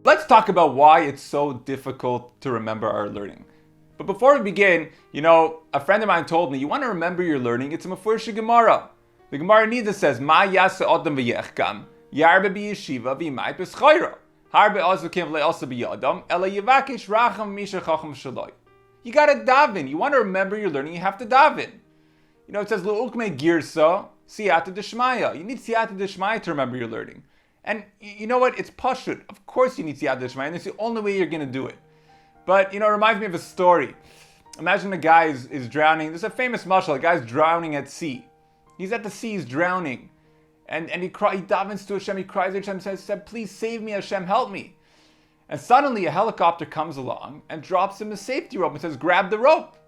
Let's talk about why it's so difficult to remember our learning. But before we begin, a friend of mine told me, you want to remember your learning, it's a Mefurish Gemara. The Gemara Nida says, Ma yasa odam v'yechkam, yarbe b'yeshiva v'imay b'schayra, harbe azukim le'asa b'yadam, ela yivakish racham misha chacham shaloi. You gotta daven. You want to remember your learning, you have to daven. It says, L'ukme girsa, siyata d'shmaya. You need siyata d'shmaya to remember your learning. And you know what? It's pashut. Of course you need siyata d'shmaya, and it's the only way you're going to do it. But, it reminds me of a story. Imagine a guy is drowning. There's a famous mashal. A guy's drowning at sea. He's at the sea, he's drowning. And he davens to Hashem, he cries to Hashem, says, please save me, Hashem, help me. And suddenly a helicopter comes along and drops him a safety rope and says, grab the rope.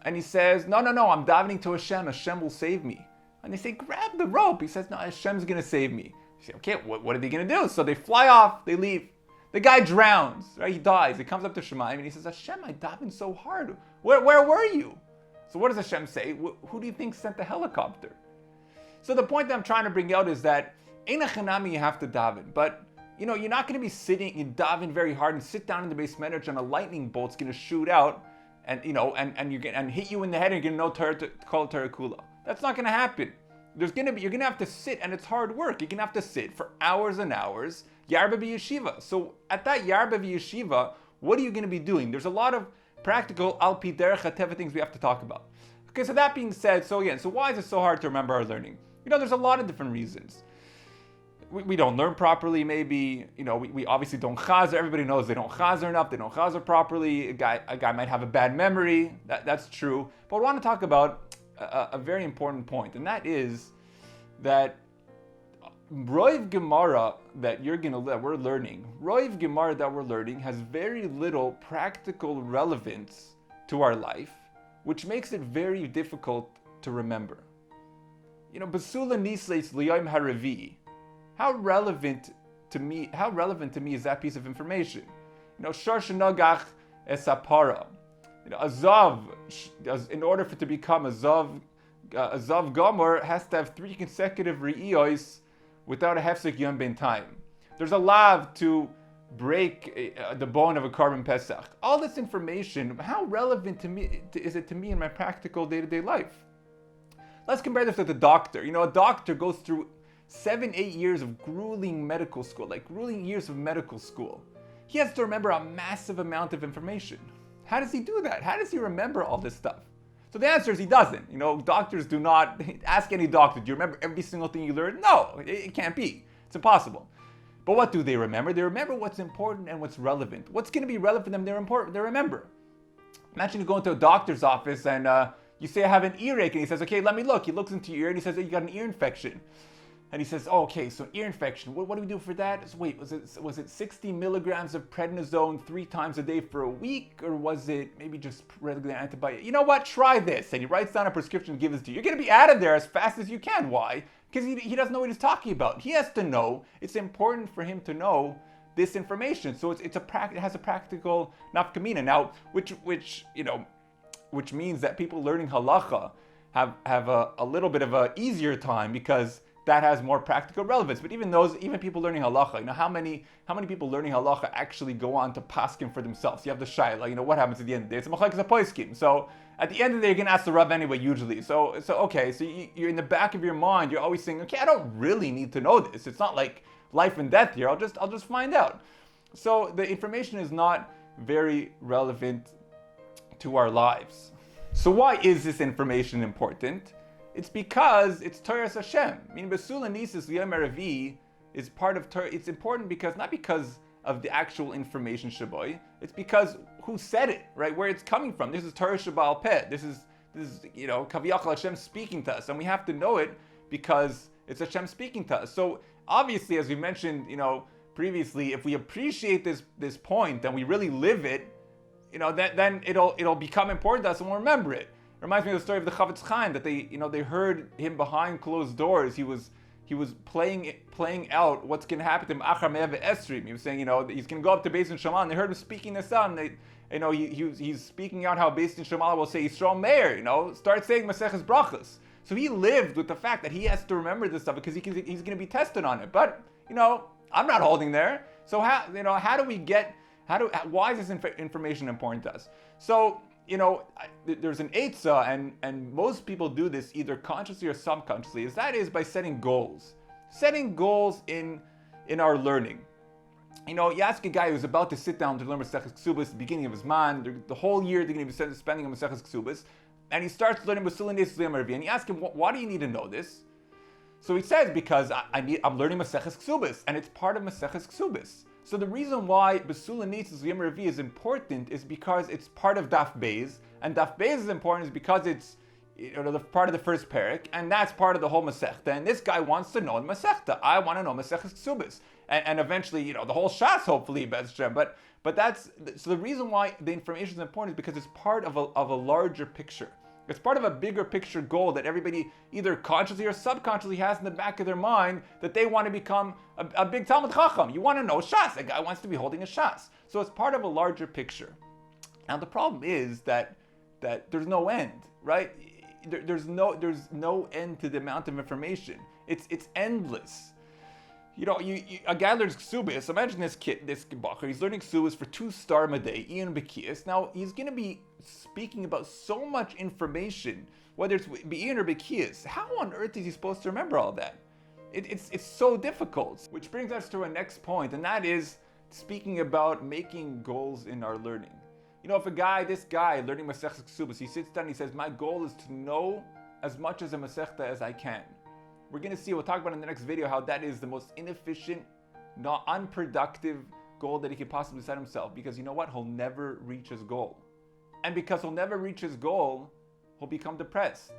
And he says, no, I'm davening to Hashem, Hashem will save me. And they say, grab the rope. He says, no, Hashem's going to save me. You say, okay, what are they going to do? So they fly off, they leave. The guy drowns, right? He dies. He comes up to Shemaim and he says, Hashem, I davened so hard. Where were you? So what does Hashem say? Who do you think sent the helicopter? So the point that I'm trying to bring out is that Ein Chanami, you have to daven. But, you're not going to be sitting and daven very hard and sit down in the base medrash and a lightning bolt's going to shoot out and hit you in the head and you're going to know Torah to call it Torah Kula. That's not going to happen. You're going to have to sit, and it's hard work. You're going to have to sit for hours and hours, Yarba B'Yeshiva. So at that Yarba B'Yeshiva, what are you going to be doing? There's a lot of practical Al-Pi Derech HaTeva things we have to talk about. Okay, so that being said, so why is it so hard to remember our learning? There's a lot of different reasons. We don't learn properly, maybe. We obviously don't chazer. Everybody knows they don't chazer enough. They don't chazer properly. A guy might have a bad memory. That's true. But I want to talk about a very important point, and that is that Roiv Gemara that we're learning has very little practical relevance to our life, which makes it very difficult to remember. Basula Nisleis Liyom Haravi. How relevant to me is that piece of information? Shar Shenagach Esapara. Azav, in order for it to become Azav Gomer, has to have 3 consecutive Re'iyos without a Hefsek Yom Ben time. There's a lav to break the bone of a carbon Pesach. All this information, how relevant is it to me in my practical day-to-day life? Let's compare this with a doctor. A doctor goes through 7-8 years of grueling medical school. He has to remember a massive amount of information. How does he do that? How does he remember all this stuff? So the answer is he doesn't. Doctors do not, ask any doctor, do you remember every single thing you learned? No, it can't be. It's impossible. But what do they remember? They remember what's important and what's relevant. What's going to be relevant to them, they remember. Imagine you go into a doctor's office and you say, I have an earache, and he says, okay, let me look. He looks into your ear and he says, you got an ear infection. And he says, oh, okay, so ear infection, what do we do for that? So wait, was it 60 milligrams of prednisone 3 times a day for a week? Or was it maybe just regular antibiotic? You know what, try this. And he writes down a prescription and gives it to you. You're going to be out of there as fast as you can. Why? Because he doesn't know what he's talking about. He has to know. It's important for him to know this information. So it has a practical nafkamina. Now, which means that people learning halacha have a little bit of a easier time because that has more practical relevance. But even people learning halacha, how many people learning halacha actually go on to paskin for themselves? You have the shaila, what happens at the end of the day? It's a machlekes hapoiskim. So at the end of the day, you're going to ask the Rav anyway, usually. So you're in the back of your mind, you're always saying, okay, I don't really need to know this. It's not like life and death here. I'll just find out. So the information is not very relevant to our lives. So why is this information important? It's because it's Torah Hashem. Basula Nisis Liyom Haravi is part of Torah. It's important not because of the actual information shaboy. It's because who said it, right? Where it's coming from. This is Torah Shabal Peh. This is Kaviyachal Hashem speaking to us, and we have to know it because it's Hashem speaking to us. So obviously, as we mentioned, previously, if we appreciate this point and we really live it, then it'll become important to us and we'll remember it. It reminds me of the story of the Chavetz Chaim that they heard him behind closed doors. He was playing out what's going to happen to him. Achar Me'eh Ve'esrim. He was saying, he's going to go up to Beis Din Shema, and they heard him speaking this out, and he's speaking out how Beis Din Shema will say Yisrael Meir. Start saying Maseches Brachos. So he lived with the fact that he has to remember this stuff because he's going to be tested on it. But I'm not holding there. So how do we get, why is this information important to us? So, there's an eitzah, and most people do this either consciously or subconsciously, is by setting goals. Setting goals in our learning. You ask a guy who's about to sit down to learn Maseches Ksubos at the beginning of his man, the whole year they're going to be spending on Maseches Ksubos, and he starts learning Basula Neis Yom Revi, and you ask him, why do you need to know this? So he says, because I'm learning Maseches Ksubos, and it's part of Maseches Ksubos. So the reason why Basula Neis Yom Revi is important is because it's part of Daf Beis, and Daf Beis is important is because it's the part of the first parak, and that's part of the whole Masechta. And this guy wants to know the Masechta. I want to know Maseches Ksubos, and eventually, the whole Shas, hopefully, Bez Shem. But that's so the reason why the information is important is because it's part of a larger picture. It's part of a bigger picture goal that everybody either consciously or subconsciously has in the back of their mind, that they want to become a big Talmud Chacham. You want to know Shas. A guy wants to be holding a Shas. So it's part of a larger picture. Now the problem is that there's no end, right? There's no end to the amount of information. It's endless. A guy learns Ksubis. Imagine this bacher. He's learning Ksubis for 2 star Madei, Ian Bekias. Now he's going to be speaking about so much information, whether it's Ian or Bekias. How on earth is he supposed to remember all that? It's so difficult. Which brings us to our next point, and that is speaking about making goals in our learning. If this guy learning Maseches Ksubos, he sits down and he says, my goal is to know as much as a Masechta as I can. We're going to see, we'll talk about in the next video, how that is the most inefficient, unproductive goal that he could possibly set himself. Because you know what? He'll never reach his goal. And because he'll never reach his goal, he'll become depressed.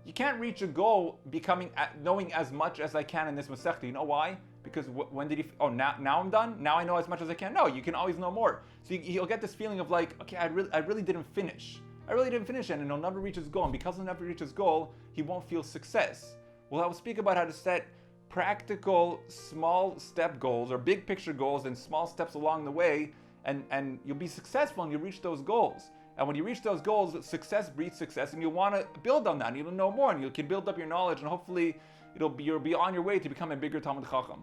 You can't reach a goal knowing as much as I can in this Masechta. You know why? Because when did he, now I'm done? Now I know as much as I can? No, you can always know more. So he'll get this feeling of like, okay, I really didn't finish. I really didn't finish it, and he'll never reach his goal. And because he'll never reach his goal, he won't feel success. Well, I will speak about how to set practical, small step goals or big picture goals and small steps along the way, and you'll be successful and you'll reach those goals. And when you reach those goals, success breeds success, and you'll want to build on that, and you'll know more, and you can build up your knowledge, and hopefully you'll be on your way to become a bigger Talmud Chacham.